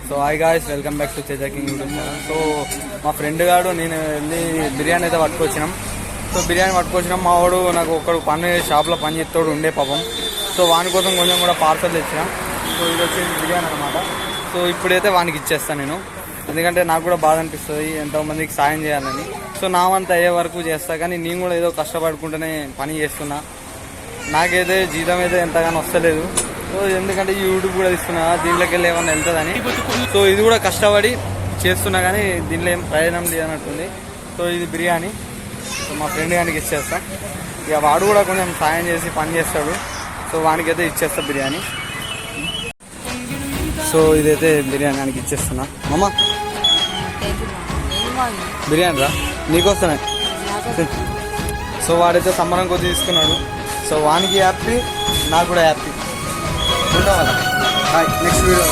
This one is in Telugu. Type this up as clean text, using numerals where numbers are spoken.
So hi guys, welcome back to Teja king YouTube channel. So మా ఫ్రెండ్ గాడు నేను వెళ్ళి బిర్యానీ అయితే పట్టుకొచ్చినాం. సో బిర్యానీ పట్టుకొచ్చినాం. మా వాడు నాకు ఒకడు పని షాప్లో పని చేస్తాడు ఉండే పాపం. సో వాని కోసం కొంచెం కూడా పార్సల్ తెచ్చినాం. సో ఇది వచ్చేసి బిర్యానీ అనమాట. సో ఇప్పుడైతే వానికి ఇచ్చేస్తాను నేను, ఎందుకంటే నాకు కూడా బాధ అనిపిస్తుంది ఎంతోమందికి సాయం చేయాలని. సో నా వంత అయ్యే వరకు చేస్తా, కానీ నేను కూడా ఏదో కష్టపడుకుంటూనే పని చేస్తున్నా. నాకైతే జీతం అయితే ఎంతగానో వస్తలేదు. సో ఎందుకంటే యూట్యూబ్ కూడా ఇస్తున్నా, దీంట్లోకి వెళ్ళి ఏమన్నా వెళ్తుందని. సో ఇది కూడా కష్టపడి చేస్తున్నా, కానీ దీంట్లో ఏం ప్రయోజనం లేదన్నట్టుంది. సో ఇది బిర్యానీ. సో మా ఫ్రెండ్ గారికి ఇచ్చేస్తా. ఇక వాడు కూడా కొంచెం సాయం చేసి పని చేస్తాడు. సో వానికైతే ఇచ్చేస్తా బిర్యానీ. సో ఇదైతే బిర్యానీ ఆయనకి ఇచ్చేస్తున్నా. మామ బిర్యానీ రా నీకోసమే. సో వాడైతే సంబరం కొద్ది తీసుకున్నాడు. సో వానికి హ్యాపీ, నాకు కూడా హ్యాపీ. ఉంటాం. Next video.